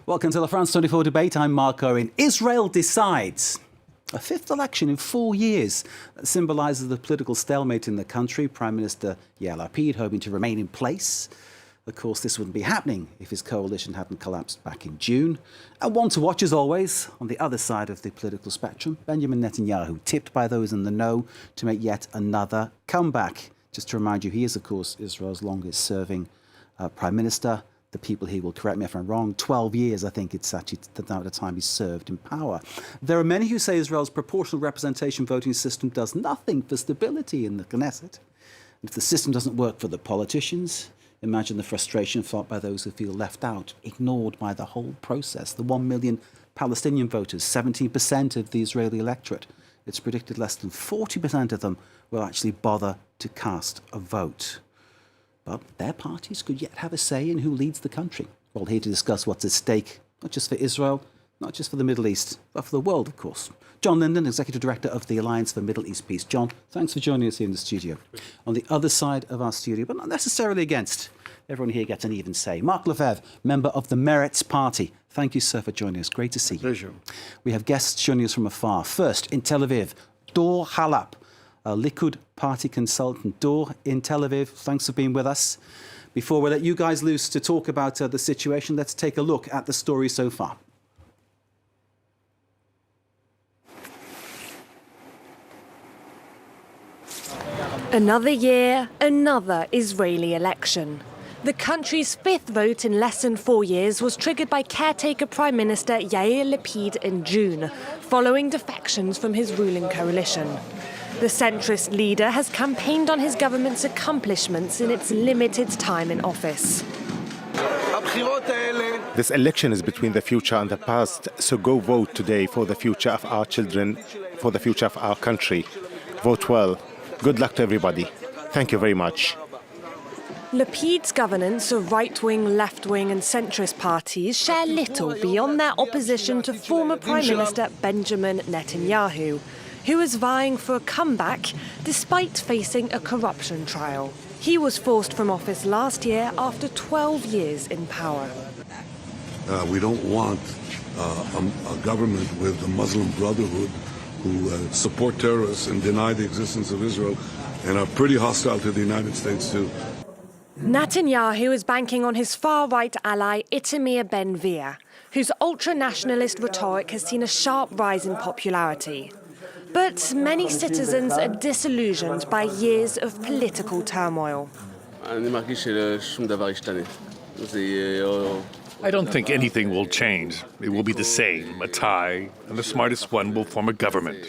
Welcome to the France 24 debate. I'm Mark Owen. Israel decides. A fifth election in 4 years. That symbolises the political stalemate in the country. Prime Minister Yair Lapid hoping to remain in place. Of course, this wouldn't be happening if his coalition hadn't collapsed back in June. And one to watch, as always, on the other side of the political spectrum, Benjamin Netanyahu, tipped by those in the know to make yet another comeback. Just to remind you, he is, of course, Israel's longest-serving Prime Minister. The people here will correct me if I'm wrong, 12 years, I think it's actually the time he served in power. There are many who say Israel's proportional representation voting system does nothing for stability in the Knesset. And if the system doesn't work for the politicians, imagine the frustration felt by those who feel left out, ignored by the whole process. The 1 million Palestinian voters, 17% of the Israeli electorate. It's predicted less than 40% of them will actually bother to cast a vote. But their parties could yet have a say in who leads the country. Well, here to discuss what's at stake, not just for Israel, not just for the Middle East, but for the world, of course. John Linden, Executive Director of the Alliance for Middle East Peace. John, thanks for joining us here in the studio. On the other side of our studio, but not necessarily against, everyone here gets an even say. Mark Lefebvre, member of the Meretz Party. Thank you, sir, for joining us. Great to see you. Pleasure. We have guests joining us from afar. First, in Tel Aviv, Dor Halap, a Likud party consultant. Dor, in Tel Aviv, thanks for being with us. Before we let you guys loose to talk about the situation, let's take a look at the story so far. Another year, another Israeli election. The country's fifth vote in less than 4 years was triggered by caretaker Prime Minister Yair Lapid in June, following defections from his ruling coalition. The centrist leader has campaigned on his government's accomplishments in its limited time in office. This election is between the future and the past, so go vote today for the future of our children, for the future of our country. Vote well. Good luck to everybody. Thank you very much. Lapid's governance of right-wing, left-wing and centrist parties share little beyond their opposition to former Prime Minister Benjamin Netanyahu, who is vying for a comeback despite facing a corruption trial. He was forced from office last year after 12 years in power. We don't want a government with the Muslim Brotherhood who support terrorists and deny the existence of Israel and are pretty hostile to the United States too. Netanyahu is banking on his far-right ally Itamar Ben-Gvir, whose ultra-nationalist rhetoric has seen a sharp rise in popularity. But many citizens are disillusioned by years of political turmoil. I don't think anything will change. It will be the same, a tie, and the smartest one will form a government.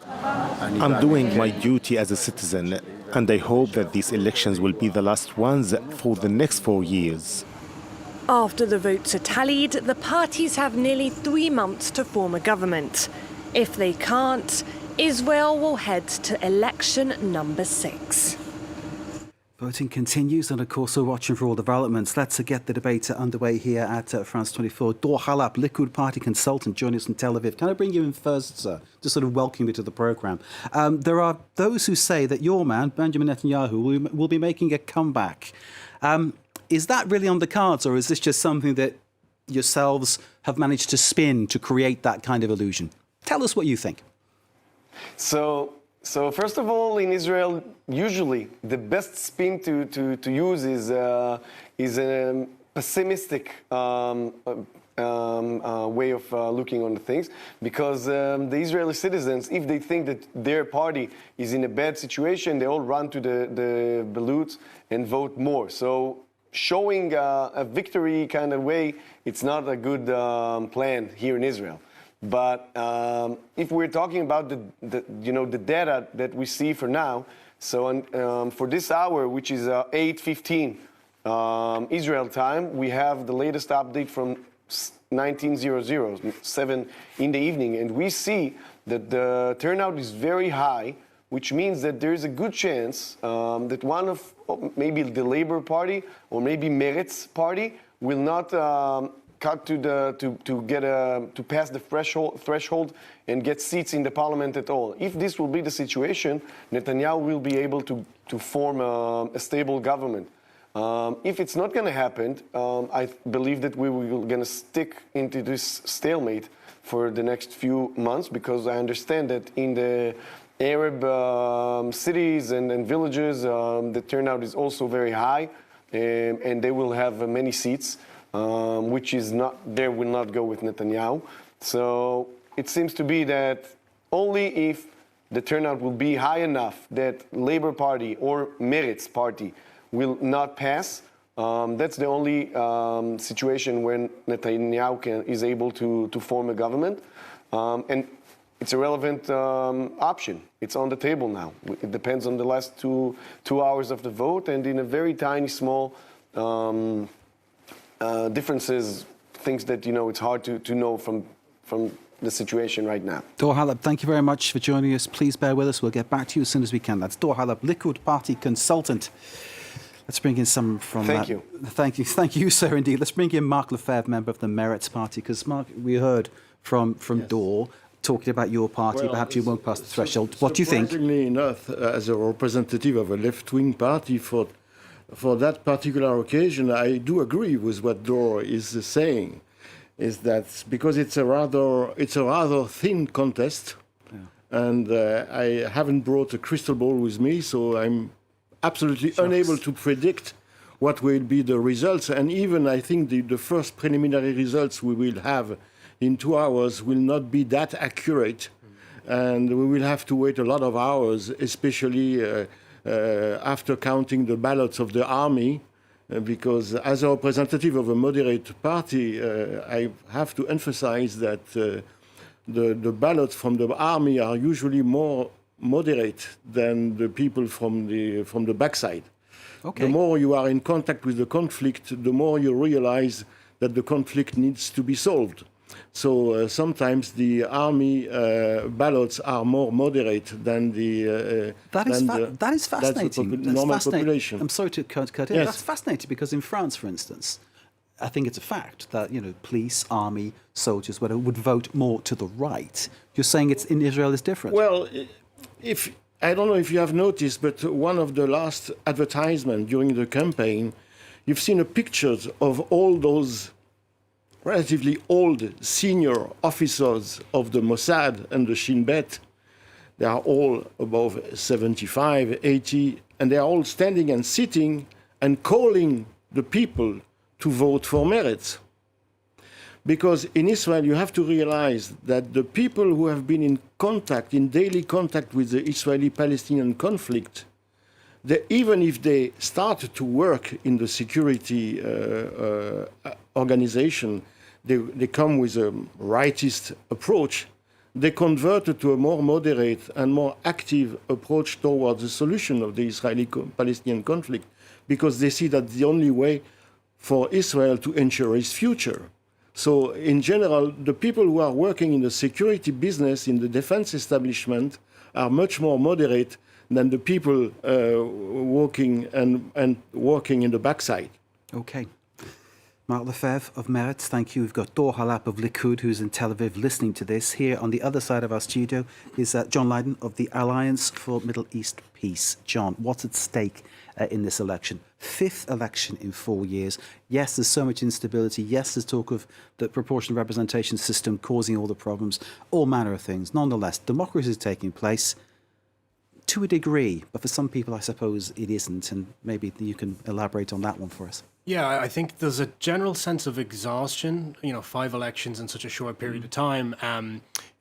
I'm doing my duty as a citizen, and I hope that these elections will be the last ones for the next 4 years. After the votes are tallied, the parties have nearly 3 months to form a government. If they can't, Israel will head to election number 6. Voting continues, and of course we're watching for all developments. Let's get the debate underway here at France 24. Dor Halap, Likud party consultant, joining us from Tel Aviv. Can I bring you in first, sir? Just sort of welcome you to the programme. There are those who say that your man, Benjamin Netanyahu, will be making a comeback. Is that really on the cards, or is this just something that yourselves have managed to spin to create that kind of illusion? Tell us what you think. So first of all, in Israel, usually the best spin to use is a pessimistic way of looking on the things, because the Israeli citizens, if they think that their party is in a bad situation, they all run to the ballots and vote more. So showing a victory kind of way, it's not a good plan here in Israel. But if we're talking about the data that we see for now, so for this hour, which is 8:15 Israel time, we have the latest update from 19:00, 7 in the evening, and we see that the turnout is very high, which means that there is a good chance that one of maybe the Labour Party or maybe Meretz Party will not cut to pass the threshold and get seats in the parliament at all. If this will be the situation, Netanyahu will be able to form a stable government. If it's not going to happen, I believe that we will going to stick into this stalemate for the next few months, because I understand that in the Arab cities and villages, the turnout is also very high, and they will have many seats, which is not, they will not go with Netanyahu. So it seems to be that only if the turnout will be high enough that Labour Party or Meretz Party will not pass, that's the only situation when Netanyahu is able to form a government. And it's a relevant option. It's on the table now. It depends on the last two hours of the vote, and in a very tiny, small differences, things that, you know, it's hard to know from the situation right now. Dor Halab, thank you very much for joining us. Please bear with us. We'll get back to you as soon as we can. That's Dor Halab, Likud Party consultant. Let's bring in some from... Thank you. Thank you, sir, indeed. Let's bring in Mark Lefebvre, member of the Meretz Party, because, Mark, we heard from yes. Dor talking about your party. Well, perhaps you won't pass the threshold. What do you think? Surprisingly enough, as a representative of a left-wing party, for that particular occasion, I do agree with what Dor is saying, is that because it's a rather thin contest, yeah. And I haven't brought a crystal ball with me, so I'm absolutely unable to predict what will be the results. And even I think the first preliminary results we will have in 2 hours will not be that accurate. And we will have to wait a lot of hours, especially after counting the ballots of the army, because as a representative of a moderate party, I have to emphasize that the ballots from the army are usually more moderate than the people from the backside. Okay. The more you are in contact with the conflict, the more you realize that the conflict needs to be solved. So sometimes the army ballots are more moderate than the that is fascinating. Normal population. I'm sorry to cut in. Yes. That's fascinating because in France, for instance, I think it's a fact that, you know, police, army, soldiers, whatever, would vote more to the right. You're saying it's in Israel is different. Well, I don't know if you have noticed, but one of the last advertisements during the campaign, you've seen a pictures of all those relatively old senior officers of the Mossad and the Shin Bet. They are all above 75, 80, and they are all standing and sitting and calling the people to vote for Meretz. Because in Israel, you have to realize that the people who have been in daily contact with the Israeli-Palestinian conflict, even if they start to work in the security organization, they come with a rightist approach. They converted to a more moderate and more active approach towards the solution of the Israeli-Palestinian conflict, because they see that the only way for Israel to ensure its future. So in general, the people who are working in the security business, in the defense establishment, are much more moderate than the people working in the backside. Okay. Mark Lefebvre of Meretz, thank you. We've got Dor Halab of Likud, who's in Tel Aviv listening to this. Here on the other side of our studio is John Lydon of the Alliance for Middle East Peace. John, what's at stake in this election? Fifth election in 4 years. Yes, there's so much instability. Yes, there's talk of the proportional representation system causing all the problems, all manner of things. Nonetheless, democracy is taking place to a degree, but for some people, I suppose it isn't. And maybe you can elaborate on that one for us. Yeah, I think there's a general sense of exhaustion, 5 elections in such a short period of time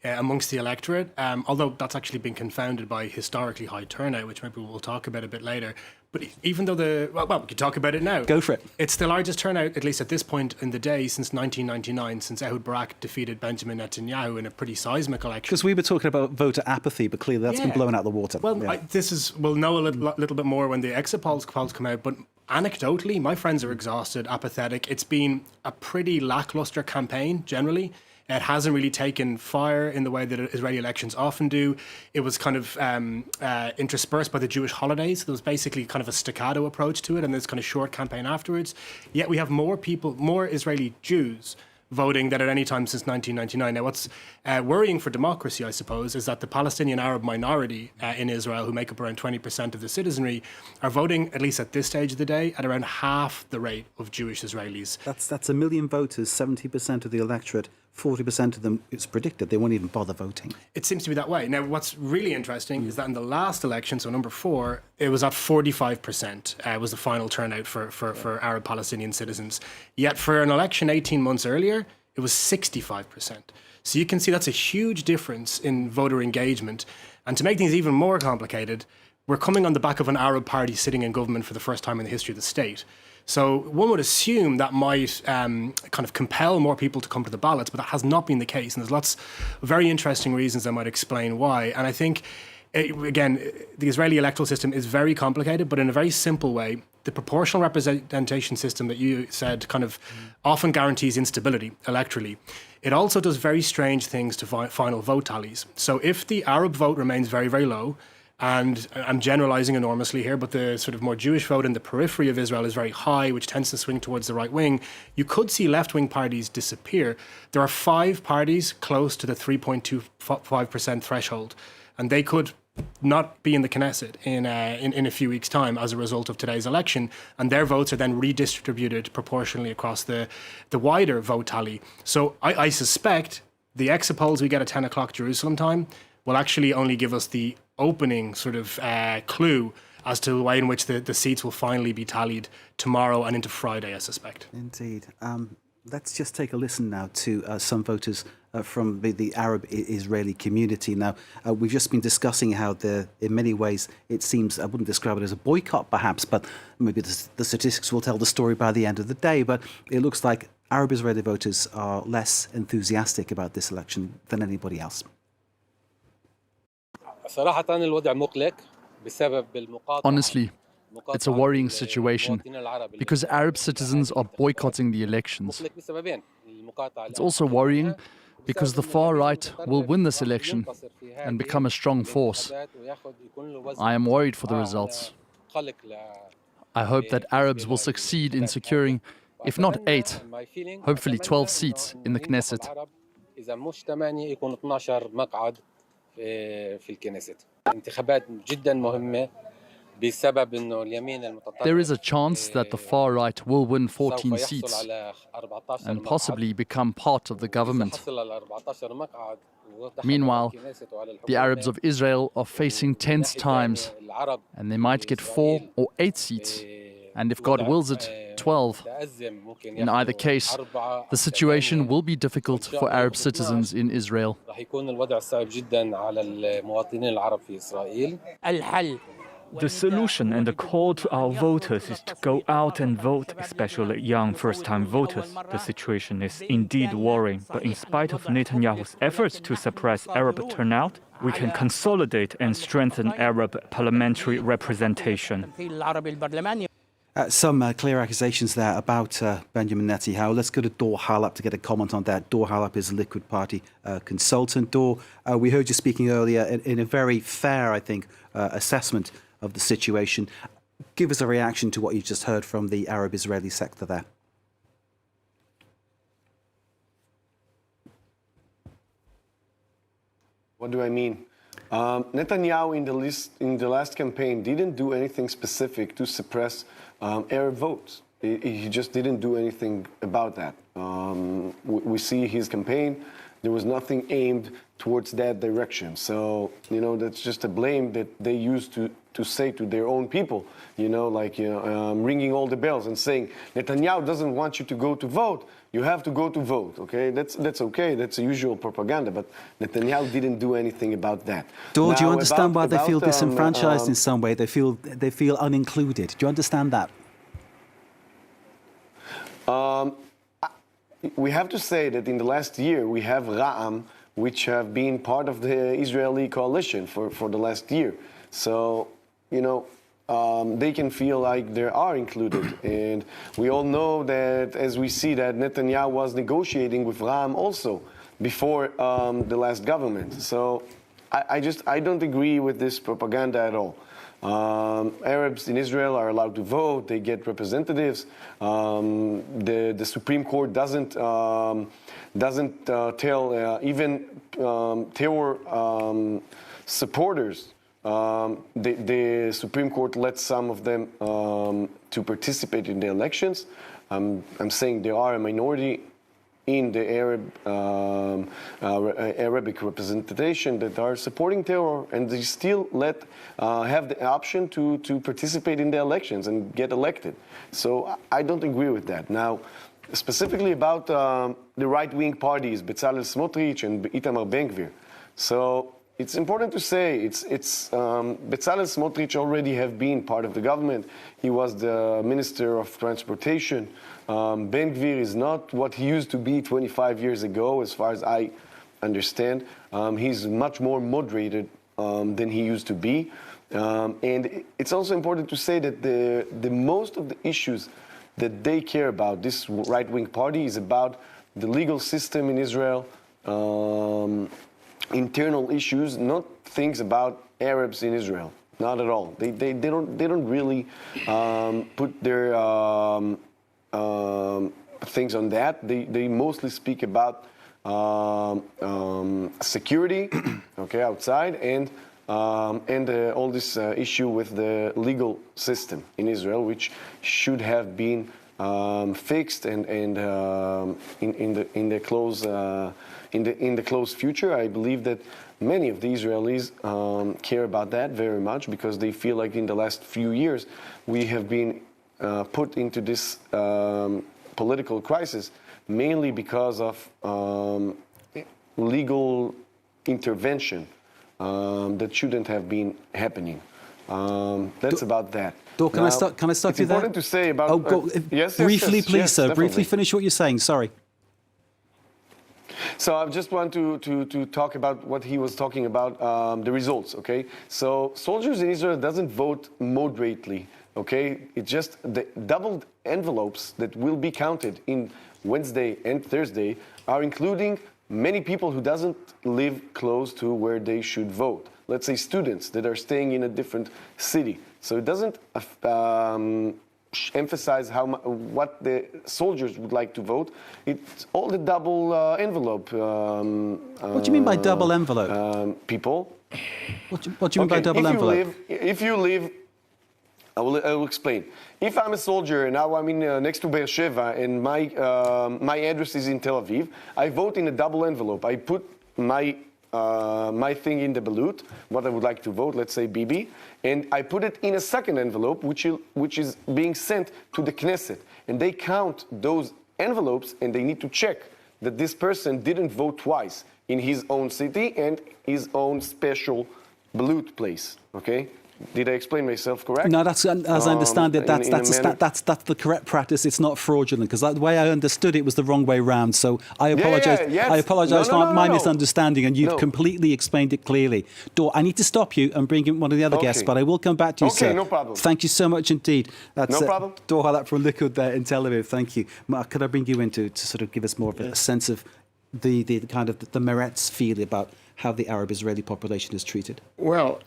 amongst the electorate, although that's actually been confounded by historically high turnout, which maybe we'll talk about a bit later. But even though we can talk about it now. Go for it. It's the largest turnout, at least at this point in the day, since 1999, since Ehud Barak defeated Benjamin Netanyahu in a pretty seismic election. Because we were talking about voter apathy, but clearly that's been blown out of the water. Well, we'll know a little bit more when the exit polls come out, but anecdotally, my friends are exhausted, apathetic. It's been a pretty lackluster campaign, generally. It hasn't really taken fire in the way that Israeli elections often do. It was kind of interspersed by the Jewish holidays. There was basically kind of a staccato approach to it, and this kind of short campaign afterwards. Yet we have more Israeli Jews voting than at any time since 1999. Now, what's worrying for democracy, I suppose, is that the Palestinian Arab minority in Israel, who make up around 20% of the citizenry, are voting, at least at this stage of the day, at around half the rate of Jewish Israelis. That's 1 million voters, 70% of the electorate. 40% of them, it's predicted, they won't even bother voting. It seems to be that way. Now, what's really interesting is that in the last election, so number 4, it was at 45% was the final turnout for Arab Palestinian citizens. Yet for an election 18 months earlier, it was 65%. So you can see that's a huge difference in voter engagement. And to make things even more complicated, we're coming on the back of an Arab party sitting in government for the first time in the history of the state. So one would assume that might kind of compel more people to come to the ballots, but that has not been the case. And there's lots of very interesting reasons I might explain why. And I think, again, the Israeli electoral system is very complicated, but in a very simple way, the proportional representation system that you said kind of often guarantees instability electorally. It also does very strange things to final vote tallies. So if the Arab vote remains very, very low, and I'm generalizing enormously here, but the sort of more Jewish vote in the periphery of Israel is very high, which tends to swing towards the right wing, you could see left-wing parties disappear. There are 5 parties close to the 3.25% threshold, and they could not be in the Knesset in a few weeks' time as a result of today's election, and their votes are then redistributed proportionally across the wider vote tally. So I suspect the exit polls we get at 10 o'clock Jerusalem time will actually only give us the opening sort of clue as to the way in which the seats will finally be tallied tomorrow and into Friday, I suspect. Indeed. Let's just take a listen now to some voters from the Arab Israeli community. Now, we've just been discussing how in many ways it seems, I wouldn't describe it as a boycott perhaps, but maybe the statistics will tell the story by the end of the day, but it looks like Arab Israeli voters are less enthusiastic about this election than anybody else. Honestly, it's a worrying situation because Arab citizens are boycotting the elections. It's also worrying because the far right will win this election and become a strong force. I am worried for the results. I hope that Arabs will succeed in securing, if not 8, hopefully 12 seats in the Knesset. There is a chance that the far right will win 14 seats and possibly become part of the government. Meanwhile, the Arabs of Israel are facing tense times, and they might get 4 or 8 seats, and if God wills it, 12. In either case, the situation will be difficult for Arab citizens in Israel. The solution and the call to our voters is to go out and vote, especially young first-time voters. The situation is indeed worrying, but in spite of Netanyahu's efforts to suppress Arab turnout, we can consolidate and strengthen Arab parliamentary representation. Some clear accusations there about Benjamin Netanyahu. Let's go to Dor Halap to get a comment on that. Dor Halap is a Likud Party consultant. Dor, we heard you speaking earlier in a very fair, I think, assessment of the situation. Give us a reaction to what you just heard from the Arab Israeli sector there. What do I mean? Netanyahu in the last campaign didn't do anything specific to suppress Arab votes. He just didn't do anything about that. We see his campaign. There was nothing aimed towards that direction. So, that's just a blame that they used to say to their own people, ringing all the bells and saying, Netanyahu doesn't want you to go to vote. You have to go to vote, okay? That's okay. That's the usual propaganda, but Netanyahu didn't do anything about that. Dor, do you understand why they feel disenfranchised in some way? They feel unincluded. Do you understand that? We have to say that in the last year, we have Ra'am, which have been part of the Israeli coalition for the last year. So, they can feel like they are included. And we all know that, as we see, that Netanyahu was negotiating with Ra'am also before the last government. So I don't agree with this propaganda at all. Arabs in Israel are allowed to vote. They get representatives. The Supreme Court doesn't tell even terror supporters. The Supreme Court lets some of them to participate in the elections. I'm saying they are a minority in the Arabic representation that are supporting terror, and they still have the option to participate in the elections and get elected. So I don't agree with that. Now, specifically about the right-wing parties, Bezalel Smotrich and Itamar Ben-Gvir. So it's important to say Bezalel Smotrich already have been part of the government. He was the Minister of Transportation. Ben-Gvir is not what he used to be 25 years ago, as far as I understand. He's much more moderated than he used to be. And it's also important to say that the most of the issues that they care about, this right-wing party, is about the legal system in Israel, internal issues, not things about Arabs in Israel. Not at all. They don't really put their things on that. They mostly speak about security, okay, outside, and all this issue with the legal system in Israel, which should have been fixed and in the close future. I believe that many of the Israelis care about that very much, because they feel like in the last few years we have been put into this political crisis mainly because of legal intervention that shouldn't have been happening. That's about that. Can I stop you there? It's important to say about... yes, briefly, please, yes, sir. definitely. Briefly finish what you're saying. Sorry. So I just want to talk about what he was talking about, the results, okay? So soldiers in Israel doesn't vote moderately, okay? It's just the doubled envelopes that will be counted in Wednesday and Thursday are including many people who doesn't live close to where they should vote. Let's say students that are staying in a different city. So it doesn't emphasize what the soldiers would like to vote. It's all the double envelope. What do you mean by double envelope? People. What do you mean by double envelope? If you live, I will explain. If I'm a soldier and now I'm in next to Be'er Sheva and my address is in Tel Aviv, I vote in a double envelope. I put my thing in the balut, what I would like to vote, let's say Bibi, and I put it in a second envelope, which is being sent to the Knesset. And they count those envelopes, and they need to check that this person didn't vote twice in his own city and his own special balut place, okay? Did I explain myself correct? No, that's as I understand it. That's the correct practice. It's not fraudulent, because the way I understood it was the wrong way round. So I apologise. I apologise for my misunderstanding, and you've completely explained it clearly. Dor, I need to stop you and bring in one of the other guests, but I will come back to you, sir. Okay, no problem. Thank you so much indeed. That's, no problem. Dor Halak from Likud there in Tel Aviv. Thank you. Mark, could I bring you in to sort of give us more of a sense of the kind of the Meretz feel about how the Arab-Israeli population is treated? Well,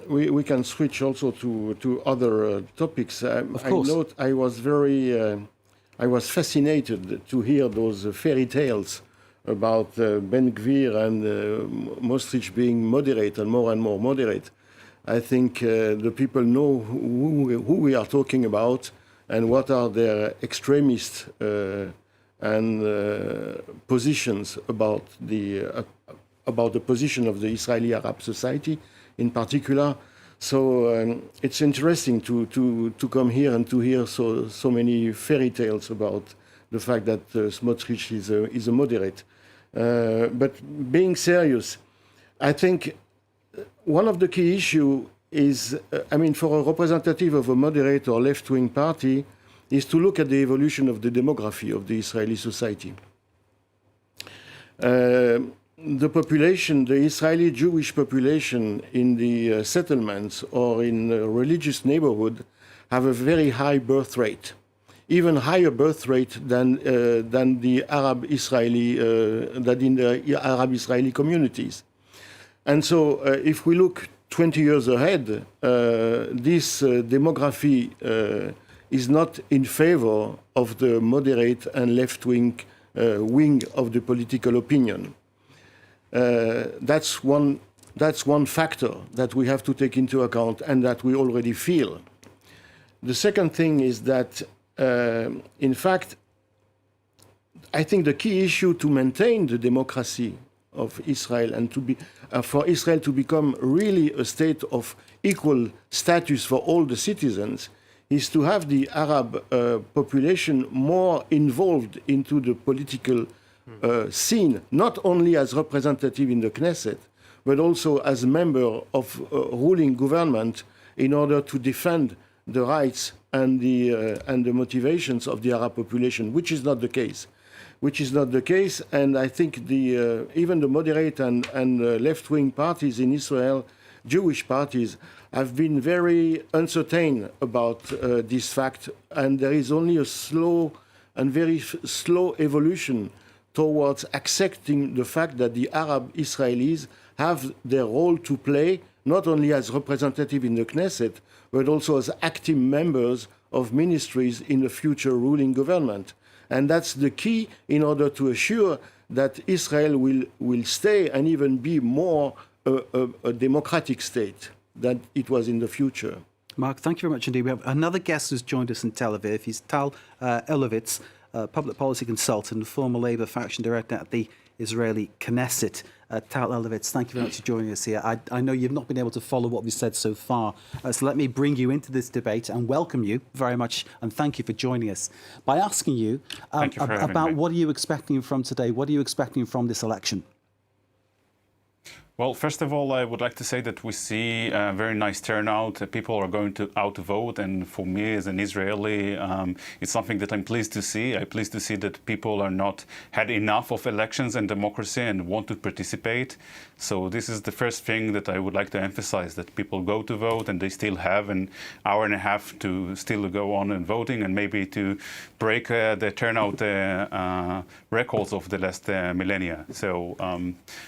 we can switch also to other topics. Of course. I note I was fascinated to hear those fairy tales about Ben-Gvir and Mostrich being moderate and more moderate. I think the people know who we are talking about and what are their extremist and positions about the position of the Israeli Arab society in particular. So it's interesting to come here and to hear so many fairy tales about the fact that Smotrich is a moderate. But being serious, I think one of the key issues is, for a representative of a moderate or left-wing party, is to look at the evolution of the demography of the Israeli society. The population, the Israeli Jewish population in the settlements or in religious neighborhood have a very high birth rate, even higher birth rate than the Arab Israeli communities. And so if we look 20 years ahead, this demography is not in favor of the moderate and left-wing wing of the political opinion. That's one factor that we have to take into account and that we already feel. The second thing is that, in fact, I think the key issue to maintain the democracy of Israel and to be, for Israel to become really a state of equal status for all the citizens is to have the Arab population more involved into the political scene, not only as representative in the Knesset, but also as member of ruling government in order to defend the rights and the motivations of the Arab population, which is not the case. And I think even the moderate and left-wing parties in Israel, Jewish parties, have been very uncertain about this fact, and there is only a slow and very slow evolution towards accepting the fact that the Arab Israelis have their role to play, not only as representative in the Knesset, but also as active members of ministries in the future ruling government. And that's the key in order to assure that Israel will stay and even be more a democratic state than it was in the future. Mark, thank you very much indeed. We have another guest who's joined us in Tel Aviv. He's Tal Elowitz, public policy consultant, former Labour faction director at the Israeli Knesset. Tal Elowitz, thank you very much for joining us here. I know you've not been able to follow what we've said so far, so let me bring you into this debate and welcome you very much and thank you for joining us by asking you, about what are you expecting from today? What are you expecting from this election? Well, first of all, I would like to say that we see a very nice turnout. People are going out to vote, and for me as an Israeli, it's something that I'm pleased to see. I'm pleased to see that people are not had enough of elections and democracy and want to participate. So this is the first thing that I would like to emphasize, that people go to vote and they still have an hour and a half to still go on and voting and maybe to break the turnout records of the last millennia. So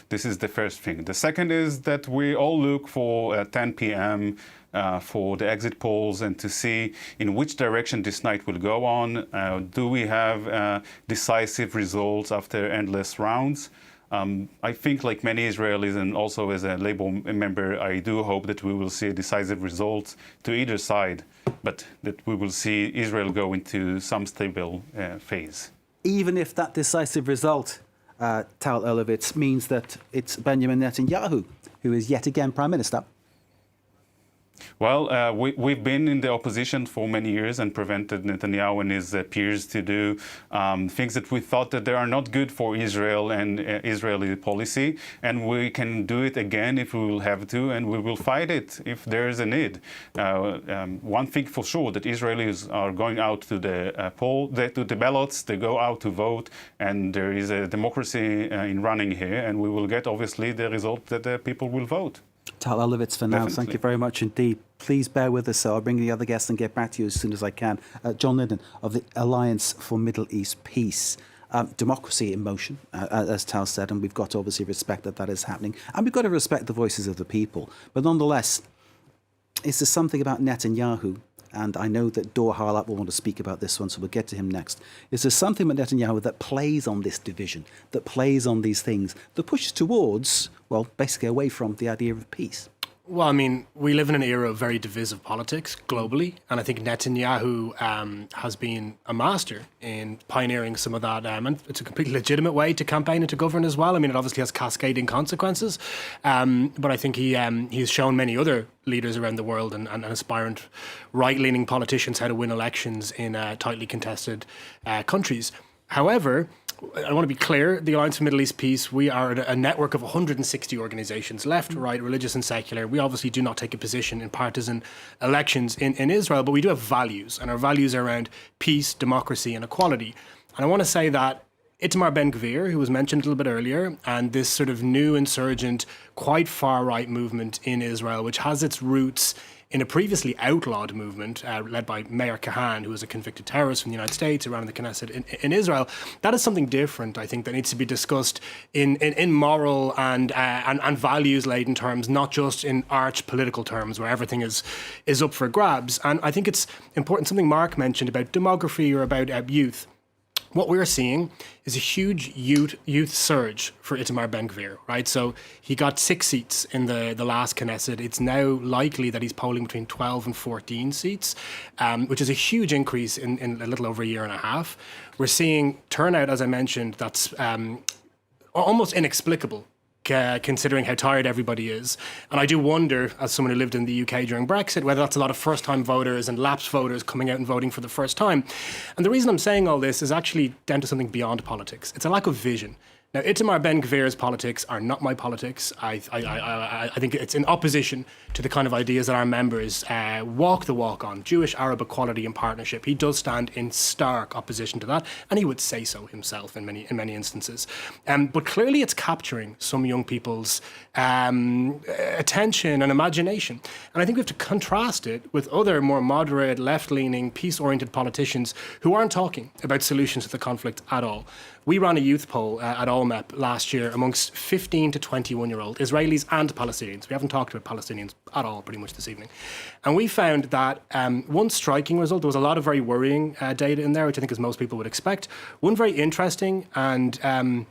this is the first thing. The second is that we all look for 10 p.m. For the exit polls and to see in which direction this night will go on. Do we have decisive results after endless rounds? I think, like many Israelis and also as a Labour member, I do hope that we will see decisive results to either side, but that we will see Israel go into some stable phase. Even if that decisive result, Tal Elowitz, means that it's Benjamin Netanyahu who is yet again Prime Minister? Well, we've been in the opposition for many years and prevented Netanyahu and his peers to do things that we thought that they are not good for Israel and Israeli policy. And we can do it again if we will have to, and we will fight it if there is a need. One thing for sure, that Israelis are going out to the to the ballots, they go out to vote, and there is a democracy in running here, and we will get obviously the result that the people will vote. Tal Elowitz for now. Definitely. Thank you very much indeed. Please bear with us, so I'll bring the other guests and get back to you as soon as I can. John Linden of the Alliance for Middle East Peace. Democracy in motion, as Tal said, and we've got to obviously respect that that is happening. And we've got to respect the voices of the people. But nonetheless, is there something about Netanyahu, and I know that Dor Harlap will want to speak about this one, so we'll get to him next. Is there something about Netanyahu that plays on this division, that plays on these things, that pushes towards, well, basically away from the idea of peace? Well, I mean, we live in an era of very divisive politics globally, and I think Netanyahu has been a master in pioneering some of that, and it's a completely legitimate way to campaign and to govern as well. I mean, it obviously has cascading consequences, but I think he's shown many other leaders around the world and aspirant right-leaning politicians how to win elections in tightly contested countries. However, I want to be clear, the Alliance for Middle East Peace, we are a network of 160 organisations, left, right, religious and secular. We obviously do not take a position in partisan elections in Israel, but we do have values, and our values are around peace, democracy and equality. And I want to say that Itamar Ben-Gvir, who was mentioned a little bit earlier, and this sort of new insurgent, quite far-right movement in Israel, which has its roots in a previously outlawed movement led by Meir Kahan, who was a convicted terrorist from the United States, who ran in the Knesset in Israel. That is something different, I think, that needs to be discussed in moral and values-laden terms, not just in arch political terms where everything is up for grabs. And I think it's important, something Mark mentioned about demography or about youth. What we're seeing is a huge youth surge for Itamar Ben-Gvir, right? So he got 6 seats in the last Knesset. It's now likely that he's polling between 12 and 14 seats, which is a huge increase in a little over a year and a half. We're seeing turnout, as I mentioned, that's almost inexplicable, considering how tired everybody is. And I do wonder, as someone who lived in the UK during Brexit, whether that's a lot of first-time voters and lapsed voters coming out and voting for the first time. And the reason I'm saying all this is actually down to something beyond politics. It's a lack of vision. Now, Itamar Ben-Gvir's politics are not my politics. I think it's in opposition to the kind of ideas that our members walk the walk on, Jewish-Arab equality and partnership. He does stand in stark opposition to that, and he would say so himself in many instances. But clearly it's capturing some young people's attention and imagination. And I think we have to contrast it with other more moderate, left-leaning, peace-oriented politicians who aren't talking about solutions to the conflict at all. We ran a youth poll at OLMEP last year amongst 15 to 21-year-old Israelis and Palestinians. We haven't talked about Palestinians at all pretty much this evening. And we found that one striking result, there was a lot of very worrying data in there, which I think as most people would expect. One very interesting and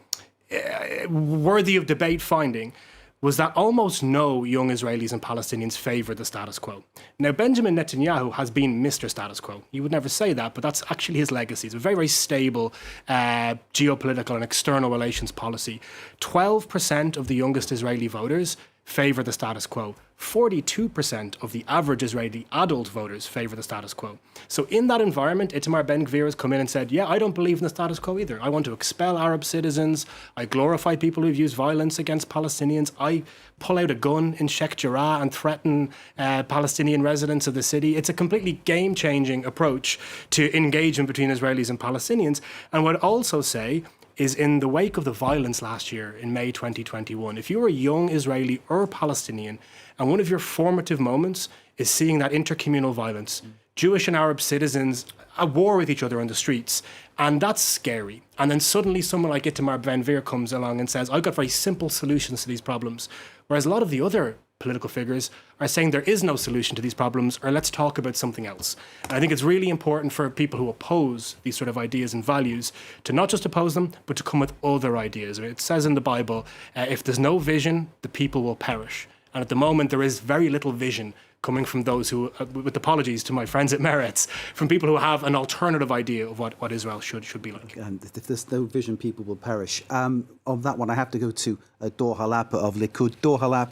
worthy of debate finding was that almost no young Israelis and Palestinians favour the status quo. Now, Benjamin Netanyahu has been Mr. Status Quo. You would never say that, but that's actually his legacy. It's a very, very stable geopolitical and external relations policy. 12% of the youngest Israeli voters favour the status quo. 42% of the average Israeli adult voters favour the status quo. So in that environment, Itamar Ben-Gvir has come in and said, yeah, I don't believe in the status quo either. I want to expel Arab citizens. I glorify people who've used violence against Palestinians. I pull out a gun in Sheikh Jarrah and threaten Palestinian residents of the city. It's a completely game-changing approach to engagement between Israelis and Palestinians. And what I'd also say is in the wake of the violence last year in May 2021, if you're a young Israeli or Palestinian and one of your formative moments is seeing that intercommunal violence, Jewish and Arab citizens at war with each other on the streets, and that's scary. And then suddenly someone like Itamar Ben-Gvir comes along and says, I've got very simple solutions to these problems. Whereas a lot of the other political figures are saying there is no solution to these problems, or let's talk about something else. And I think it's really important for people who oppose these sort of ideas and values to not just oppose them, but to come with other ideas. I mean, it says in the Bible, if there's no vision, the people will perish. And at the moment, there is very little vision coming from those who, with apologies to my friends at Meretz, from people who have an alternative idea of what Israel should be like. And if there's no vision, people will perish. On that one, I have to go to Dor Halap of Likud. Dor Halap,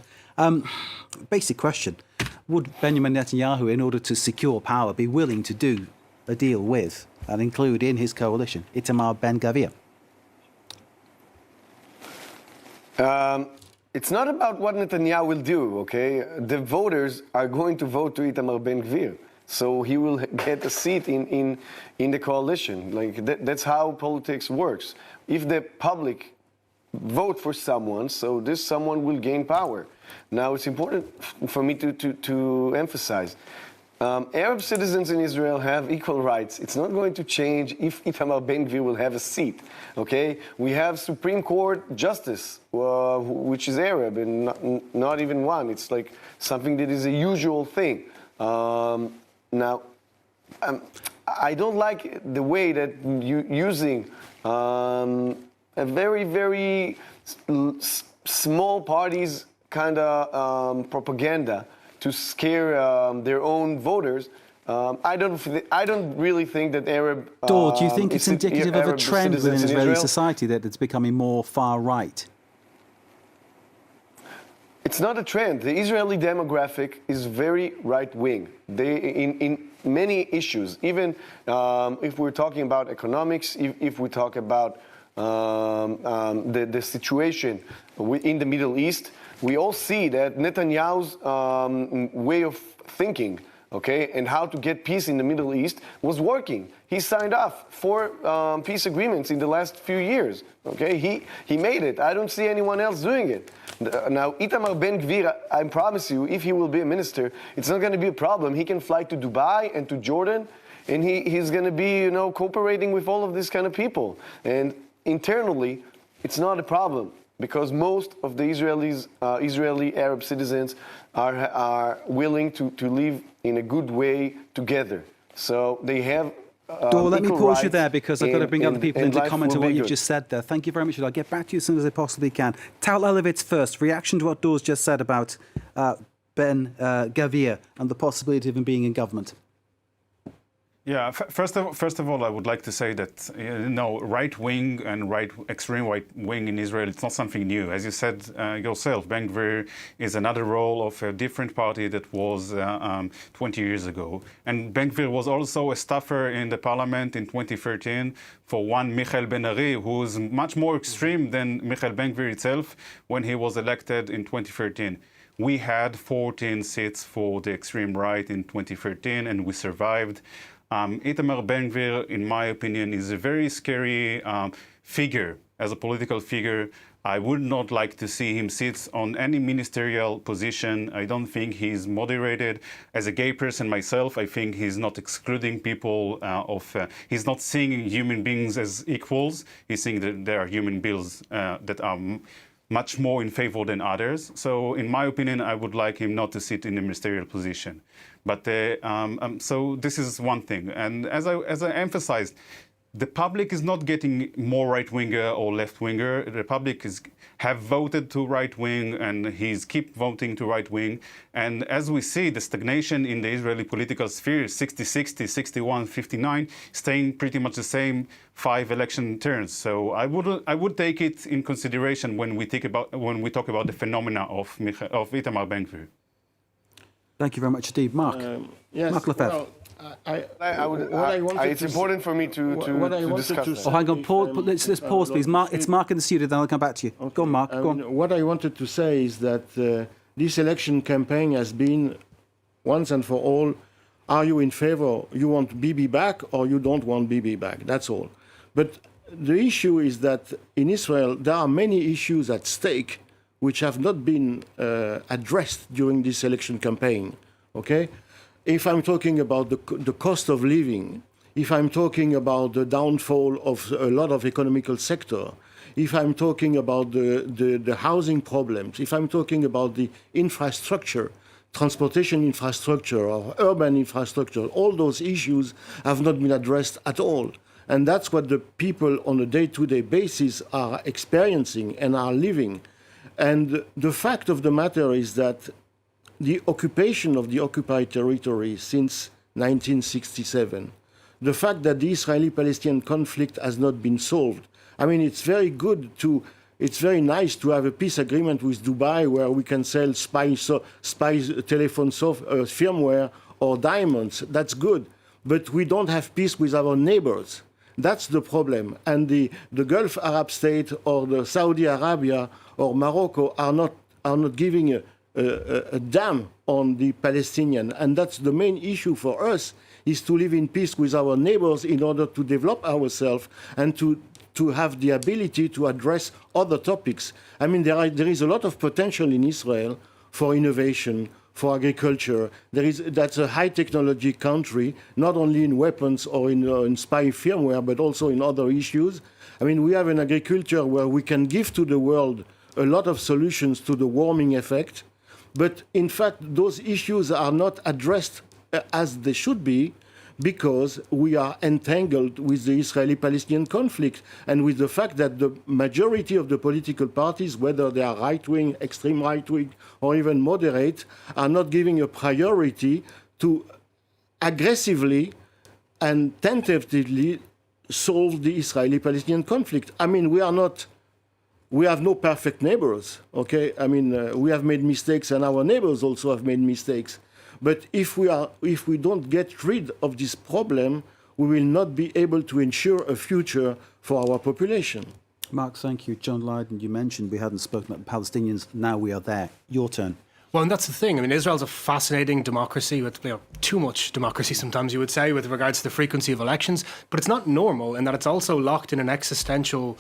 basic question. Would Benjamin Netanyahu, in order to secure power, be willing to do a deal with and include in his coalition Itamar Ben-Gvir? It's not about what Netanyahu will do, okay? The voters are going to vote to Itamar Ben-Gvir. So he will get a seat in the coalition. Like that's how politics works. If the public vote for someone, so this someone will gain power. Now, it's important for me to emphasize, Arab citizens in Israel have equal rights. It's not going to change if Itamar Ben-Gvir will have a seat, okay? We have Supreme Court justice, which is Arab, and not even one. It's like something that is a usual thing. Now, I don't like the way that you're using a very, very small parties kind of propaganda to scare their own voters. I don't really think that Arab... Dor, do you think it's indicative of a trend within Israeli society that it's becoming more far-right? It's not a trend. The Israeli demographic is very right-wing. In many issues, even if we're talking about economics, if we talk about the situation in the Middle East, we all see that Netanyahu's way of thinking okay, and how to get peace in the Middle East was working. He signed off 4 peace agreements in the last few years, okay? He made it. I don't see anyone else doing it. Now, Itamar Ben-Gvir, I promise you, if he will be a minister, it's not going to be a problem. He can fly to Dubai and to Jordan, and he's going to be, you know, cooperating with all of these kind of people. And internally, it's not a problem, because most of the Israeli Arab citizens are willing to live in a good way together. So they have Dor, let me pause you rights, there because I've got to bring other people in to life comment on will what be you've good. just said there. Thank you very much. I'll get back to you as soon as I possibly can. Tal Elevitz first. Reaction to what Dor's just said about Ben Gvir and the possibility of him being in government. Yeah, first of all, I would like to say that right wing and extreme right wing in Israel, it's not something new. As you said yourself, Ben Gvir is another role of a different party that was 20 years ago. And Ben Gvir was also a staffer in the parliament in 2013 for one Michael Ben-Ari, who is much more extreme than Michael Ben Gvir itself when he was elected in 2013. We had 14 seats for the extreme right in 2013, and we survived. Itamar Ben-Gvir, in my opinion, is a very scary figure as a political figure. I would not like to see him sit on any ministerial position. I don't think he's moderated. As a gay person myself, I think he's not excluding people he's not seeing human beings as equals. He's seeing that there are human beings that are much more in favor than others. So in my opinion, I would like him not to sit in a ministerial position. But so this is one thing. And as I emphasized, the public is not getting more right-winger or left-winger. The public have voted to right-wing, and he's keep voting to right-wing. And as we see, the stagnation in the Israeli political sphere, 60-60, 61-59, staying pretty much the same 5 election turns. So I would take it in consideration when we talk about the phenomena of Itamar Ben-Gvir. Thank you very much indeed. Mark. Yes, Mark Lefebvre. It's important for me to discuss that. Oh, hang on. Let's pause, please. Mark, it's Mark in the studio, then I'll come back to you. Okay. Go on, Mark. Go on. What I wanted to say is that this election campaign has been, once and for all, are you in favor, you want Bibi back or you don't want Bibi back? That's all. But the issue is that in Israel, there are many issues at stake which have not been addressed during this election campaign, okay? If I'm talking about the cost of living, if I'm talking about the downfall of a lot of economical sector, if I'm talking about the housing problems, if I'm talking about the infrastructure, transportation infrastructure or urban infrastructure, all those issues have not been addressed at all. And that's what the people on a day-to-day basis are experiencing and are living. And the fact of the matter is that the occupation of the occupied territory since 1967, the fact that the Israeli-Palestinian conflict has not been solved. I mean, it's very nice to have a peace agreement with Dubai where we can sell spy telephone firmware or diamonds. That's good. But we don't have peace with our neighbors. That's the problem. And the Gulf Arab state or the Saudi Arabia or Morocco are not giving a damn on the Palestinian. And that's the main issue for us, is to live in peace with our neighbors in order to develop ourselves and to have the ability to address other topics. I mean, there is a lot of potential in Israel for innovation, for agriculture. That's a high technology country, not only in weapons or in spy firmware, but also in other issues. I mean, we have an agriculture where we can give to the world a lot of solutions to the warming effect. But in fact, those issues are not addressed as they should be, because we are entangled with the Israeli-Palestinian conflict and with the fact that the majority of the political parties, whether they are right-wing, extreme right-wing, or even moderate, are not giving a priority to aggressively and tentatively solve the Israeli-Palestinian conflict. I mean, we have no perfect neighbors, okay? I mean, we have made mistakes and our neighbors also have made mistakes. But if we don't get rid of this problem, we will not be able to ensure a future for our population. Mark, thank you. John Lydon, you mentioned we hadn't spoken about the Palestinians. Now we are there. Your turn. Well, and that's the thing. I mean, Israel's a fascinating democracy with too much democracy sometimes, you would say, with regards to the frequency of elections. But it's not normal in that it's also locked in an existential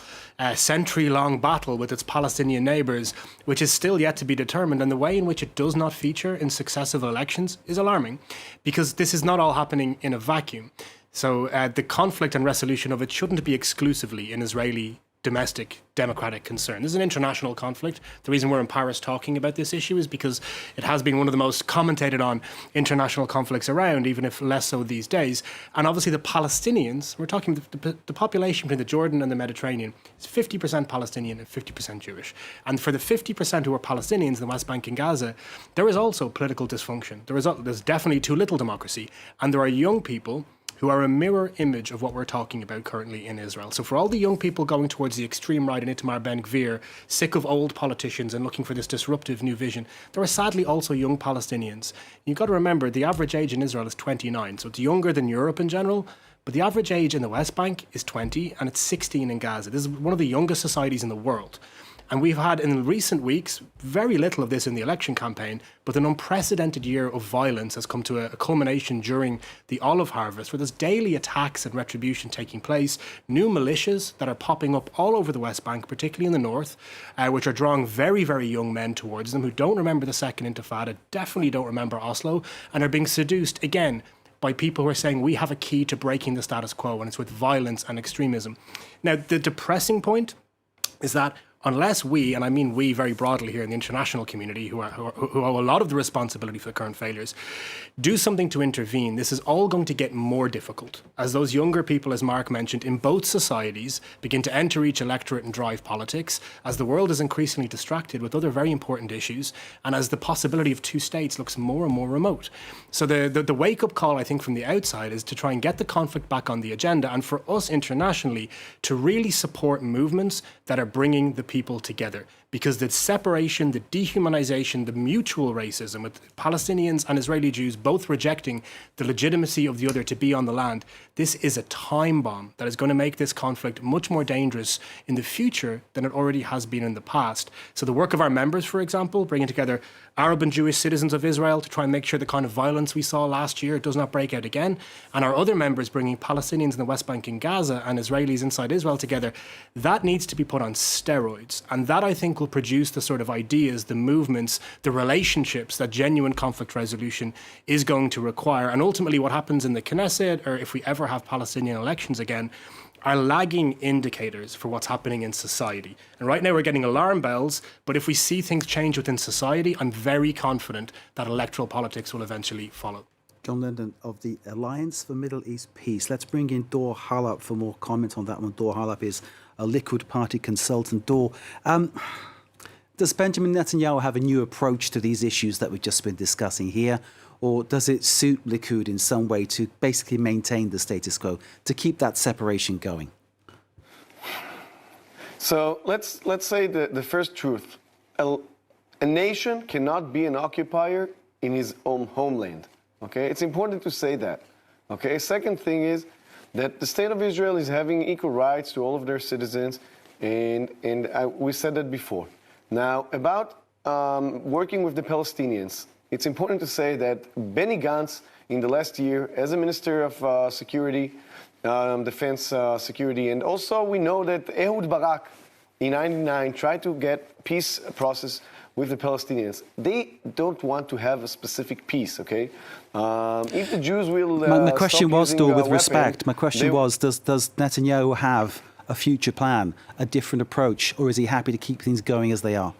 century-long battle with its Palestinian neighbours, which is still yet to be determined. And the way in which it does not feature in successive elections is alarming, because this is not all happening in a vacuum. So the conflict and resolution of it shouldn't be exclusively an Israeli domestic democratic concern. This is an international conflict. The reason we're in Paris talking about this issue is because it has been one of the most commentated on international conflicts around, even if less so these days. And obviously the Palestinians, we're talking the population between the Jordan and the Mediterranean is 50% Palestinian and 50% Jewish. And for the 50% who are Palestinians in the West Bank and Gaza, there is also political dysfunction. There's definitely too little democracy. And there are young people who are a mirror image of what we're talking about currently in Israel. So for all the young people going towards the extreme right in Itamar Ben-Gvir, sick of old politicians and looking for this disruptive new vision, there are sadly also young Palestinians. You've got to remember, the average age in Israel is 29, so it's younger than Europe in general, but the average age in the West Bank is 20, and it's 16 in Gaza. This is one of the youngest societies in the world. And we've had, in recent weeks, very little of this in the election campaign, but an unprecedented year of violence has come to a culmination during the olive harvest, where there's daily attacks and retribution taking place, new militias that are popping up all over the West Bank, particularly in the north, which are drawing very, very young men towards them who don't remember the Second Intifada, definitely don't remember Oslo, and are being seduced, again, by people who are saying we have a key to breaking the status quo, and it's with violence and extremism. Now, the depressing point is that unless we, and I mean we very broadly here in the international community, who owe a lot of the responsibility for the current failures, do something to intervene, this is all going to get more difficult as those younger people, as Mark mentioned, in both societies begin to enter each electorate and drive politics, as the world is increasingly distracted with other very important issues, and as the possibility of two states looks more and more remote. So the wake-up call, I think, from the outside is to try and get the conflict back on the agenda, and for us internationally to really support movements that are bringing the people together. Because the separation, the dehumanization, the mutual racism with Palestinians and Israeli Jews both rejecting the legitimacy of the other to be on the land, this is a time bomb that is going to make this conflict much more dangerous in the future than it already has been in the past. So the work of our members, for example, bringing together Arab and Jewish citizens of Israel to try and make sure the kind of violence we saw last year does not break out again, and our other members bringing Palestinians in the West Bank and Gaza and Israelis inside Israel together, that needs to be put on steroids. And that, I think, will produce the sort of ideas, the movements, the relationships that genuine conflict resolution is going to require. And ultimately what happens in the Knesset, or if we ever have Palestinian elections again, are lagging indicators for what's happening in society. And right now we're getting alarm bells, but if we see things change within society, I'm very confident that electoral politics will eventually follow. John Linden of the Alliance for Middle East Peace. Let's bring in Dor Halap for more comment on that one. Dor Halap is a Likud party consultant. Dor, does Benjamin Netanyahu have a new approach to these issues that we've just been discussing here? Or does it suit Likud in some way to basically maintain the status quo, to keep that separation going? So let's say the first truth. A nation cannot be an occupier in his own homeland. Okay, it's important to say that. Okay, second thing is that the state of Israel is having equal rights to all of their citizens, and we said that before. Now, about working with the Palestinians, it's important to say that Benny Gantz, in the last year, as a Minister of Security, Defense Security, and also we know that Ehud Barak, in '99, tried to get peace process with the Palestinians. They don't want to have a specific peace, okay? If the Jews will my question was, Dor, with respect, my question was, does Netanyahu have a future plan, a different approach, or is he happy to keep things going as they are?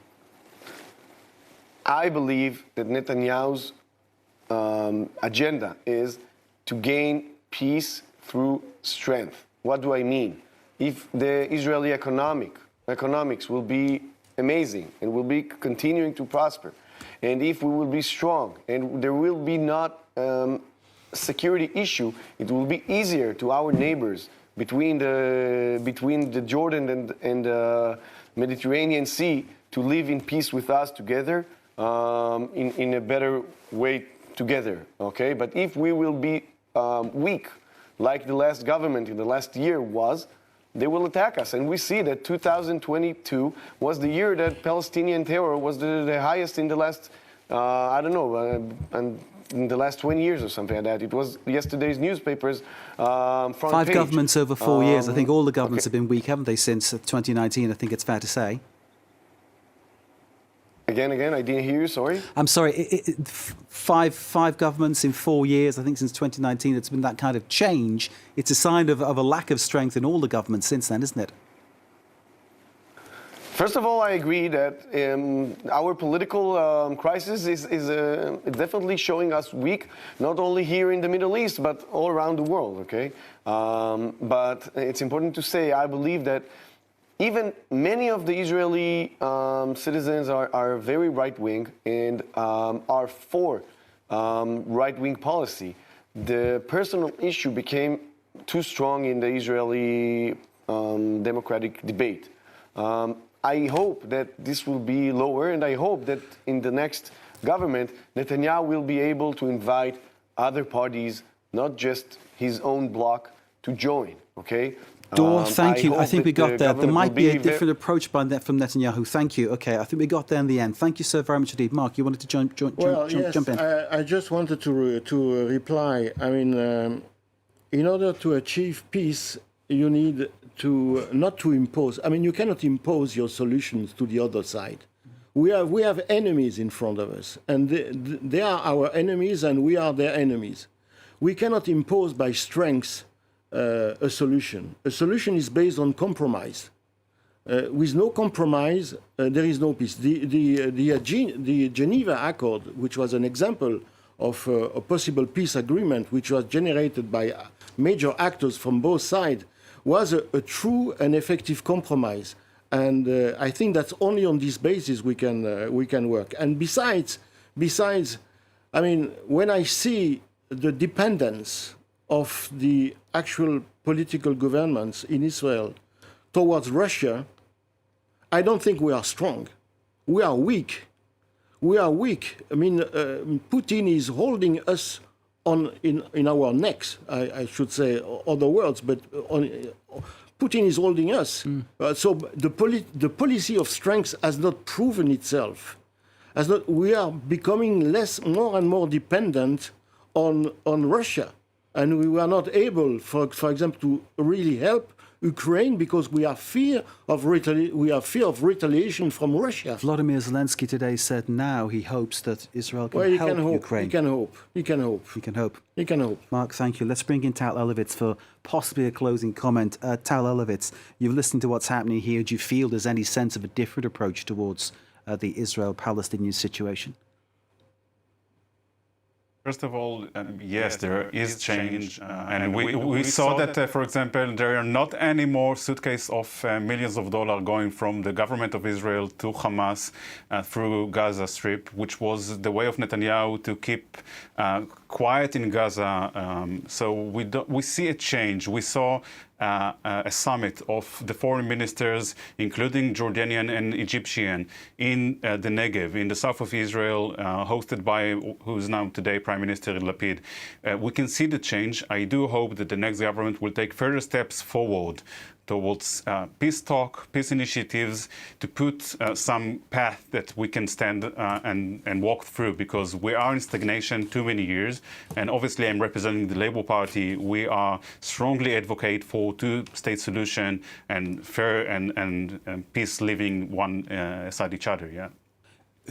I believe that Netanyahu's agenda is to gain peace through strength. What do I mean? If the Israeli economics will be amazing and will be continuing to prosper, and if we will be strong and there will be not a security issue, it will be easier to our neighbors between the Jordan and the Mediterranean Sea to live in peace with us together, in a better way together, okay? But if we will be weak, like the last government in the last year was, they will attack us. And we see that 2022 was the year that Palestinian terror was the highest in the last I don't know, and in the last 20 years or something like that. It was yesterday's newspapers front Five page. governments over 4 years. I think all the governments have been weak, haven't they, since 2019? I think it's fair to say. Again, I didn't hear you, sorry. I'm sorry, five governments in 4 years, I think since 2019, it's been that kind of change. It's a sign of a lack of strength in all the governments since then, isn't it? First of all, I agree that our political crisis is definitely showing us weak, not only here in the Middle East, but all around the world, okay? But it's important to say, I believe that even many of the Israeli citizens are very right-wing and are for right-wing policy. The personal issue became too strong in the Israeli democratic debate. I hope that this will be lower, and I hope that in the next government, Netanyahu will be able to invite other parties, not just his own bloc, to join, okay? Dor, thank you. I think we got there. There might be a different approach from Netanyahu. Thank you. Okay, I think we got there in the end. Thank you so very much indeed. Mark, you wanted to jump in? I just wanted to reply. I mean, in order to achieve peace, you need to not to impose. I mean, you cannot impose your solutions to the other side. We have enemies in front of us, and they are our enemies, and we are their enemies. We cannot impose by strength a solution. A solution is based on compromise. With no compromise, there is no peace. The Geneva Accord, which was an example of a possible peace agreement, which was generated by major actors from both sides, was a true and effective compromise. And I think that's only on this basis we can work. And besides, I mean, when I see the dependence of the actual political governments in Israel towards Russia, I don't think we are strong. We are weak. We are weak. I mean, Putin is holding us in our necks, I should say other words, but Putin is holding us. So the policy of strength has not proven itself. We are becoming more and more dependent on Russia, and we are not able, for example, to really help Ukraine because we have fear of retaliation from Russia. Volodymyr Zelensky today said now he hopes that Israel can help Ukraine. He can hope. Mark, thank you. Let's bring in Tal Elevitz for possibly a closing comment. Tal Elevitz, you've listened to what's happening here. Do you feel there's any sense of a different approach towards the Israel-Palestinian situation? First of all, yes, there is change. And we saw that, for example, there are not any more suitcases of millions of dollars going from the government of Israel to Hamas through Gaza Strip, which was the way of Netanyahu to keep quiet in Gaza. So we see a change. We saw a summit of the foreign ministers, including Jordanian and Egyptian, in the Negev, in the south of Israel, hosted by who's now today Prime Minister Yair Lapid. We can see the change. I do hope that the next government will take further steps forward towards peace talk, peace initiatives, to put some path that we can stand and walk through, because we are in stagnation too many years. And obviously I'm representing the Labour Party. We are strongly advocate for two-state solution and fair and peace living one aside each other, yeah.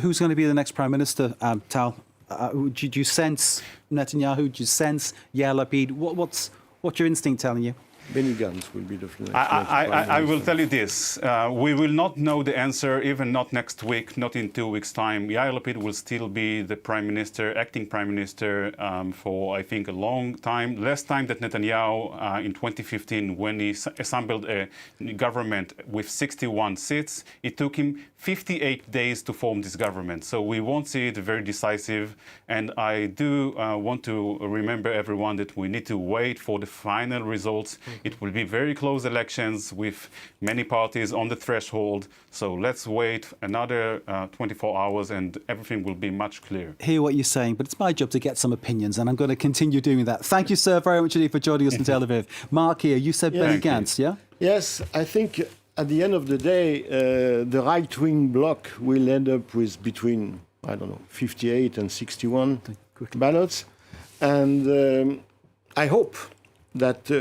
Who's going to be the next Prime Minister, Tal? Do you sense Netanyahu? Do you sense Yair Lapid? What's your instinct telling you? Benny Gantz will be the next. I will tell you this. We will not know the answer, even not next week, not in 2 weeks' time. Yair Lapid will still be the Prime Minister, acting Prime Minister, for, I think, a long time. Less time than Netanyahu in 2015, when he assembled a government with 61 seats. It took him 58 days to form this government. So we won't see it very decisive. And I do want to remember everyone that we need to wait for the final results. It will be very close elections with many parties on the threshold. So let's wait another 24 hours and everything will be much clearer. Hear what you're saying, but it's my job to get some opinions, and I'm going to continue doing that. Thank you, sir, very much indeed for joining us in Tel Aviv. Mark here, you said Benny Gantz, yeah? Yes, I think at the end of the day, the right-wing bloc will end up with between I don't know, 58 and 61 ballots. And I hope that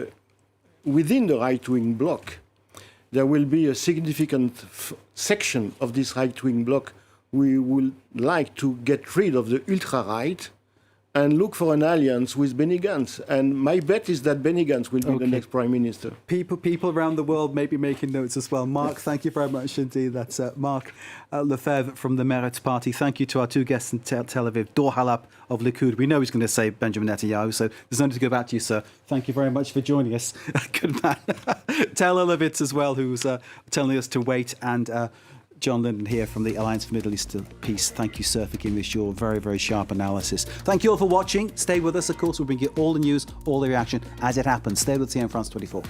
within the right-wing bloc, there will be a significant section of this right-wing bloc we would like to get rid of the ultra-right and look for an alliance with Benny Gantz. And my bet is that Benny Gantz will be the next prime minister. People around the world may be making notes as well. Mark, thank you very much indeed. That's Mark Lefebvre from the Meretz Party. Thank you to our two guests in Tel Aviv, Dor Halap of Likud. We know he's going to say Benjamin Netanyahu, so there's no need to go back to you, sir. Thank you very much for joining us. Good man. Tel Aviv as well, who's telling us to wait, and John Linden here from the Alliance for Middle East Peace. Thank you, sir, for giving us your very, very sharp analysis. Thank you all for watching. Stay with us. Of course, we'll bring you all the news, all the reaction as it happens. Stay with TN France 24.